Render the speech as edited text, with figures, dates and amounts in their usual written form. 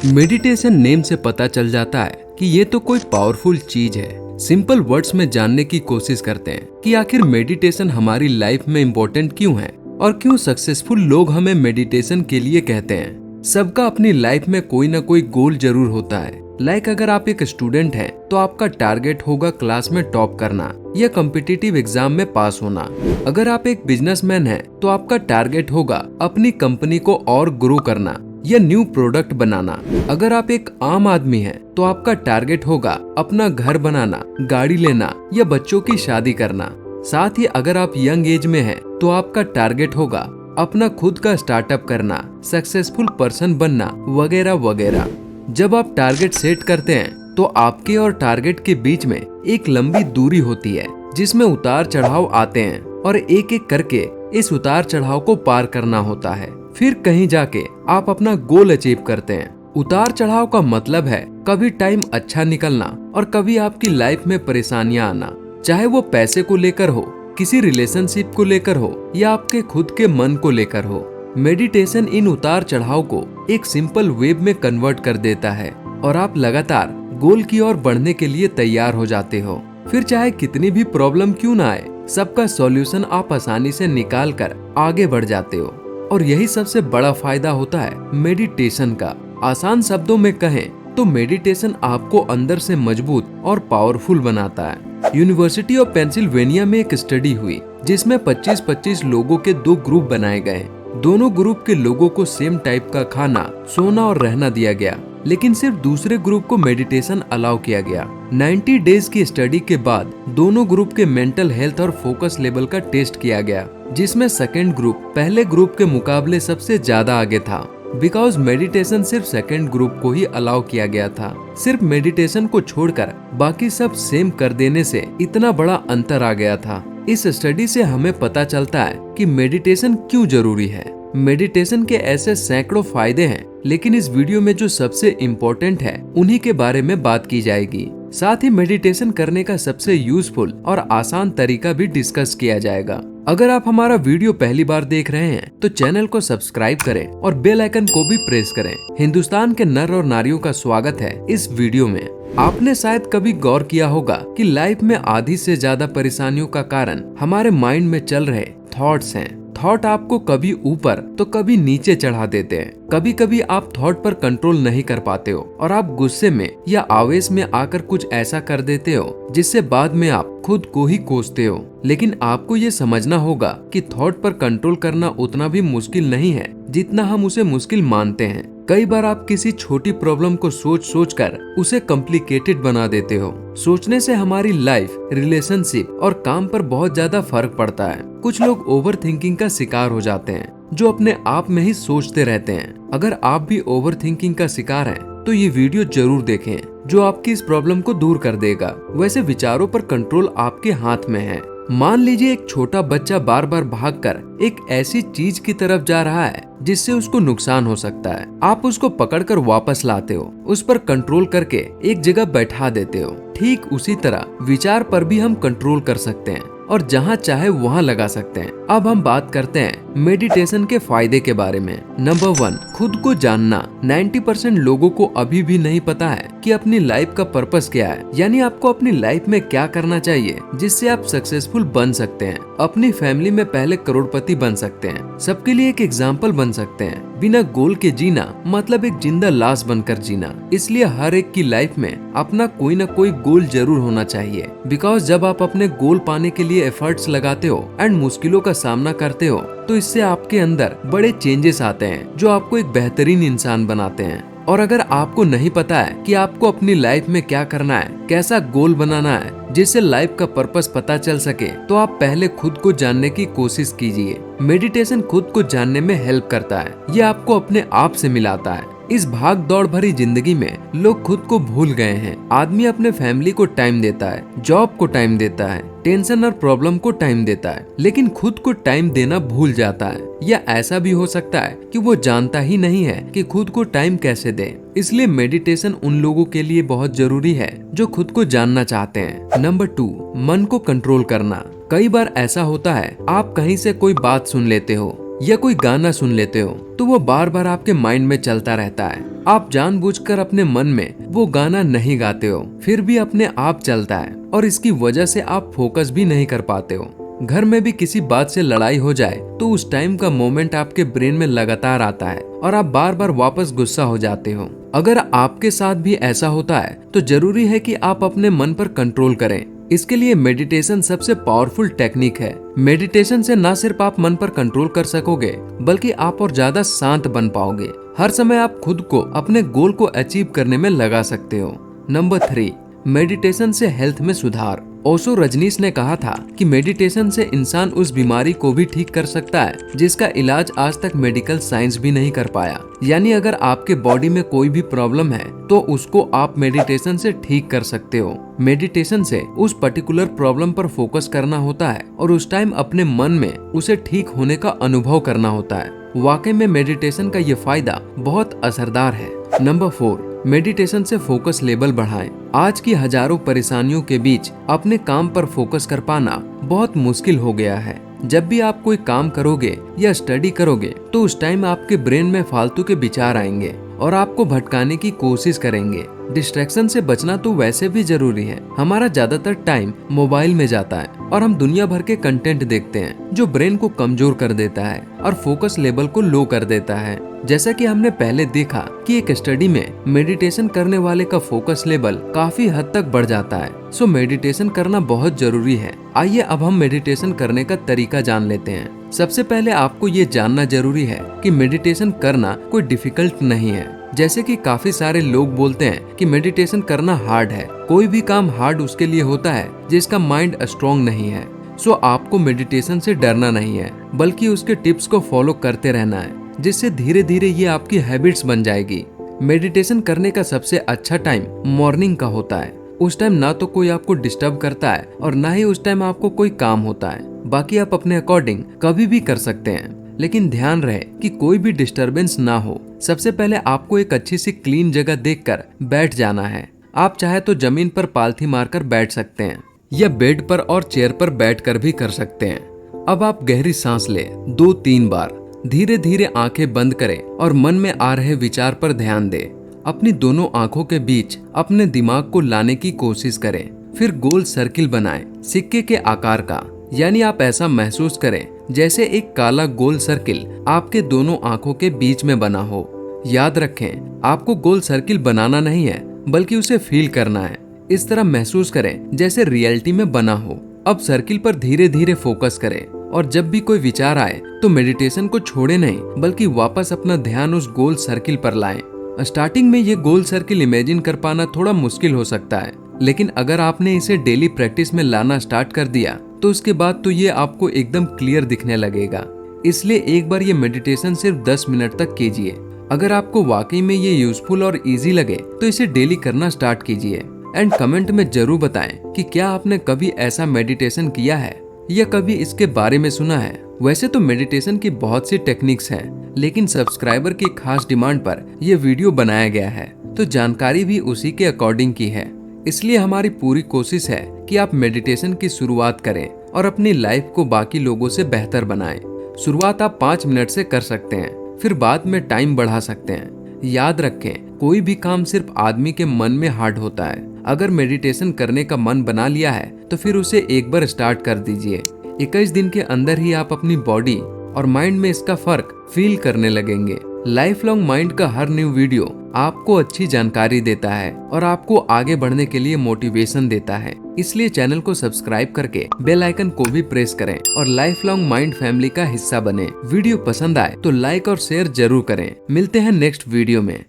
Meditation name से पता चल जाता है कि ये तो कोई पावरफुल चीज है। सिंपल वर्ड्स में जानने की कोशिश करते हैं कि आखिर मेडिटेशन हमारी लाइफ में इम्पोर्टेंट क्यों है और क्यों सक्सेसफुल लोग हमें मेडिटेशन के लिए कहते हैं। सबका अपनी लाइफ में कोई ना कोई गोल जरूर होता है। अगर आप एक स्टूडेंट हैं तो आपका टारगेट होगा क्लास में टॉप करना या कॉम्पिटिटिव एग्जाम में पास होना। अगर आप एक बिजनेसमैन हैं तो आपका टारगेट होगा अपनी कंपनी को और ग्रो करना या न्यू प्रोडक्ट बनाना। अगर आप एक आम आदमी हैं तो आपका टारगेट होगा अपना घर बनाना, गाड़ी लेना या बच्चों की शादी करना। साथ ही अगर आप यंग एज में हैं तो आपका टारगेट होगा अपना खुद का स्टार्टअप करना, सक्सेसफुल पर्सन बनना वगैरह वगैरह। जब आप टारगेट सेट करते हैं तो आपके और टारगेट के बीच में एक लंबी दूरी होती है जिसमें उतार चढ़ाव आते हैं और एक एक करके इस उतार चढ़ाव को पार करना होता है। फिर कहीं जाके आप अपना गोल अचीव करते हैं। उतार चढ़ाव का मतलब है कभी टाइम अच्छा निकलना और कभी आपकी लाइफ में परेशानियां आना, चाहे वो पैसे को लेकर हो, किसी रिलेशनशिप को लेकर हो या आपके खुद के मन को लेकर हो। मेडिटेशन इन उतार चढ़ाव को एक सिंपल वेब में कन्वर्ट कर देता है और आप लगातार गोल की ओर बढ़ने के लिए तैयार हो जाते हो। फिर चाहे कितनी भी प्रॉब्लम क्यों ना आए, सबका सॉल्यूशन आप आसानी से निकाल कर आगे बढ़ जाते हो। और यही सबसे बड़ा फायदा होता है मेडिटेशन का। आसान शब्दों में कहें तो मेडिटेशन आपको अंदर से मजबूत और पावरफुल बनाता है। यूनिवर्सिटी ऑफ पेंसिल्वेनिया में एक स्टडी हुई जिसमें 25-25 लोगों के 2 ग्रुप बनाए गए। दोनों ग्रुप के लोगों को सेम टाइप का खाना, सोना और रहना दिया गया, लेकिन सिर्फ दूसरे ग्रुप को मेडिटेशन अलाउ किया गया। 90 डेज की स्टडी के बाद दोनों ग्रुप के मेंटल हेल्थ और फोकस लेवल का टेस्ट किया गया, जिसमें सेकेंड ग्रुप पहले ग्रुप के मुकाबले सबसे ज्यादा आगे था। बिकॉज मेडिटेशन सिर्फ सेकेंड ग्रुप को ही अलाउ किया गया था। सिर्फ मेडिटेशन को छोड़कर बाकी सब सेम कर देने से इतना बड़ा अंतर आ गया था। इस स्टडी से हमें पता चलता है कि मेडिटेशन क्यों जरूरी है। मेडिटेशन के ऐसे सैकड़ों फायदे हैं, लेकिन इस वीडियो में जो सबसे इम्पोर्टेंट है उन्हीं के बारे में बात की जाएगी। साथ ही मेडिटेशन करने का सबसे यूजफुल और आसान तरीका भी डिस्कस किया जाएगा। अगर आप हमारा वीडियो पहली बार देख रहे हैं तो चैनल को सब्सक्राइब करें और बेल आइकन को भी प्रेस करें। हिंदुस्तान के नर और नारियों का स्वागत है इस वीडियो में। आपने शायद कभी गौर किया होगा कि लाइफ में आधी से ज्यादा परेशानियों का कारण हमारे माइंड में चल रहे थॉट्स हैं। थॉट आपको कभी ऊपर तो कभी नीचे चढ़ा देते हैं। कभी कभी आप थॉट पर कंट्रोल नहीं कर पाते हो और आप गुस्से में या आवेश में आकर कुछ ऐसा कर देते हो जिससे बाद में आप खुद को ही कोसते हो। लेकिन आपको ये समझना होगा कि थॉट पर कंट्रोल करना उतना भी मुश्किल नहीं है जितना हम उसे मुश्किल मानते हैं। कई बार आप किसी छोटी प्रॉब्लम को सोच कर उसे कॉम्प्लिकेटेड बना देते हो। सोचने से हमारी लाइफ, रिलेशनशिप और काम पर बहुत ज्यादा फर्क पड़ता है। कुछ लोग ओवर थिंकिंग का शिकार हो जाते हैं, जो अपने आप में ही सोचते रहते हैं। अगर आप भी ओवर थिंकिंग का शिकार हैं, तो ये वीडियो जरूर देखें, जो आपकी इस प्रॉब्लम को दूर कर देगा। वैसे विचारों पर कंट्रोल आपके हाथ में है। मान लीजिए एक छोटा बच्चा बार बार भागकर एक ऐसी चीज की तरफ जा रहा है जिससे उसको नुकसान हो सकता है। आप उसको पकड़कर वापस लाते हो, उस पर कंट्रोल करके एक जगह बैठा देते हो। ठीक उसी तरह विचार पर भी हम कंट्रोल कर सकते हैं और जहाँ चाहे वहाँ लगा सकते हैं। अब हम बात करते हैं मेडिटेशन के फायदे के बारे में। नंबर 1, खुद को जानना। 90% लोगों को अभी भी नहीं पता है कि अपनी लाइफ का पर्पस क्या है, यानी आपको अपनी लाइफ में क्या करना चाहिए जिससे आप सक्सेसफुल बन सकते हैं, अपनी फैमिली में पहले करोड़पति बन सकते हैं, सबके लिए एक एग्जाम्पल बन सकते हैं। बिना गोल के जीना मतलब एक जिंदा लाश बनकर जीना। इसलिए हर एक की लाइफ में अपना कोई ना कोई गोल जरूर होना चाहिए। बिकॉज जब आप अपने गोल पाने के लिए एफर्ट्स लगाते हो एंड मुश्किलों का सामना करते हो, तो इससे आपके अंदर बड़े चेंजेस आते हैं जो आपको एक बेहतरीन इंसान बनाते हैं। और अगर आपको नहीं पता है कि आपको अपनी लाइफ में क्या करना है, कैसा गोल बनाना है जिससे लाइफ का पर्पस पता चल सके, तो आप पहले खुद को जानने की कोशिश कीजिए। मेडिटेशन खुद को जानने में हेल्प करता है। ये आपको अपने आप से मिलाता है। इस भाग दौड़ भरी जिंदगी में लोग खुद को भूल गए हैं। आदमी अपने फैमिली को टाइम देता है, जॉब को टाइम देता है, टेंशन और प्रॉब्लम को टाइम देता है, लेकिन खुद को टाइम देना भूल जाता है। या ऐसा भी हो सकता है कि वो जानता ही नहीं है कि खुद को टाइम कैसे दे। इसलिए मेडिटेशन उन लोगों के लिए बहुत जरूरी है जो खुद को जानना चाहते हैं। नंबर 2, मन को कंट्रोल करना। कई बार ऐसा होता है, आप कहीं से कोई बात सुन लेते हो या कोई गाना सुन लेते हो तो वो बार बार आपके माइंड में चलता रहता है। आप जानबूझकर अपने मन में वो गाना नहीं गाते हो, फिर भी अपने आप चलता है और इसकी वजह से आप फोकस भी नहीं कर पाते हो। घर में भी किसी बात से लड़ाई हो जाए तो उस टाइम का मोमेंट आपके ब्रेन में लगातार आता है और आप बार बार वापस गुस्सा हो जाते हो। अगर आपके साथ भी ऐसा होता है तो जरूरी है कि आप अपने मन पर कंट्रोल करें। इसके लिए मेडिटेशन सबसे पावरफुल टेक्निक है। मेडिटेशन से न सिर्फ आप मन पर कंट्रोल कर सकोगे बल्कि आप और ज्यादा शांत बन पाओगे। हर समय आप खुद को अपने गोल को अचीव करने में लगा सकते हो। नंबर 3, मेडिटेशन से हेल्थ में सुधार। ओशो रजनीश ने कहा था कि मेडिटेशन से इंसान उस बीमारी को भी ठीक कर सकता है जिसका इलाज आज तक मेडिकल साइंस भी नहीं कर पाया। यानी अगर आपके बॉडी में कोई भी प्रॉब्लम है तो उसको आप मेडिटेशन से ठीक कर सकते हो। मेडिटेशन से उस पर्टिकुलर प्रॉब्लम पर फोकस करना होता है और उस टाइम अपने मन में उसे ठीक होने का अनुभव करना होता है। वाकई में मेडिटेशन का ये फायदा बहुत असरदार है। नंबर 4, मेडिटेशन से फोकस लेवल बढ़ाएं। आज की हजारों परेशानियों के बीच अपने काम पर फोकस कर पाना बहुत मुश्किल हो गया है। जब भी आप कोई काम करोगे या स्टडी करोगे तो उस टाइम आपके ब्रेन में फालतू के विचार आएंगे और आपको भटकाने की कोशिश करेंगे। डिस्ट्रैक्शन से बचना तो वैसे भी जरूरी है। हमारा ज्यादातर टाइम मोबाइल में जाता है और हम दुनिया भर के कंटेंट देखते हैं जो ब्रेन को कमजोर कर देता है और फोकस लेवल को लो कर देता है। जैसा कि हमने पहले देखा कि एक स्टडी में मेडिटेशन करने वाले का फोकस लेवल काफी हद तक बढ़ जाता है। सो मेडिटेशन करना बहुत जरूरी है। आइए अब हम मेडिटेशन करने का तरीका जान लेते हैं। सबसे पहले आपको ये जानना जरूरी है कि मेडिटेशन करना कोई डिफिकल्ट नहीं है। जैसे कि काफी सारे लोग बोलते हैं कि मेडिटेशन करना हार्ड है। कोई भी काम हार्ड उसके लिए होता है जिसका माइंड स्ट्रॉन्ग नहीं है। सो आपको मेडिटेशन से डरना नहीं है बल्कि उसके टिप्स को फॉलो करते रहना है, जिससे धीरे धीरे ये आपकी हैबिट्स बन जाएगी। मेडिटेशन करने का सबसे अच्छा टाइम मॉर्निंग का होता है। उस टाइम ना तो कोई आपको डिस्टर्ब करता है और ना ही उस टाइम आपको कोई काम होता है। बाकी आप अपने अकॉर्डिंग कभी भी कर सकते हैं, लेकिन ध्यान रहे कि कोई भी डिस्टरबेंस ना हो। सबसे पहले आपको एक अच्छी सी क्लीन जगह देखकर बैठ जाना है। आप चाहे तो जमीन पर पालथी मारकर बैठ सकते हैं या बेड पर और चेयर पर बैठकर भी कर सकते हैं। अब आप गहरी सांस ले 2-3 बार। धीरे धीरे आंखें बंद करें और मन में आ रहे विचार पर ध्यान दें। अपनी दोनों आंखों के बीच अपने दिमाग को लाने की कोशिश करें। फिर गोल सर्किल बनाएं, सिक्के के आकार का। यानी आप ऐसा महसूस करें जैसे एक काला गोल सर्किल आपके दोनों आंखों के बीच में बना हो। याद रखें, आपको गोल सर्किल बनाना नहीं है बल्कि उसे फील करना है। इस तरह महसूस करें जैसे रियलिटी में बना हो। अब सर्किल पर धीरे धीरे फोकस करें और जब भी कोई विचार आए तो मेडिटेशन को छोड़े नहीं बल्कि वापस अपना ध्यान उस गोल सर्किल पर लाएं। स्टार्टिंग में ये गोल सर्किल इमेजिन कर पाना थोड़ा मुश्किल हो सकता है, लेकिन अगर आपने इसे डेली प्रैक्टिस में लाना स्टार्ट कर दिया तो उसके बाद तो ये आपको एकदम क्लियर दिखने लगेगा। इसलिए एक बार ये मेडिटेशन सिर्फ 10 मिनट तक कीजिए। अगर आपको वाकई में ये यूजफुल और इजी लगे तो इसे डेली करना स्टार्ट कीजिए। एंड कमेंट में जरूर बताएं कि क्या आपने कभी ऐसा मेडिटेशन किया है या कभी इसके बारे में सुना है। वैसे तो मेडिटेशन की बहुत सी टेक्निक्स हैं, लेकिन सब्सक्राइबर की खास डिमांड पर यह वीडियो बनाया गया है तो जानकारी भी उसी के अकॉर्डिंग की है। इसलिए हमारी पूरी कोशिश है कि आप मेडिटेशन की शुरुआत करें और अपनी लाइफ को बाकी लोगों से बेहतर बनाएं। शुरुआत आप 5 मिनट से कर सकते हैं, फिर बाद में टाइम बढ़ा सकते हैं। याद रखें, कोई भी काम सिर्फ आदमी के मन में हार्ड होता है। अगर मेडिटेशन करने का मन बना लिया है तो फिर उसे एक बार स्टार्ट कर दीजिए। 21 दिन के अंदर ही आप अपनी बॉडी और माइंड में इसका फर्क फील करने लगेंगे। लाइफ लॉन्ग माइंड का हर न्यू वीडियो आपको अच्छी जानकारी देता है और आपको आगे बढ़ने के लिए मोटिवेशन देता है। इसलिए चैनल को सब्सक्राइब करके बेल आइकन को भी प्रेस करें और लाइफ लॉन्ग माइंड फैमिली का हिस्सा बने। वीडियो पसंद आए तो लाइक और शेयर जरूर करें। मिलते हैं नेक्स्ट वीडियो में।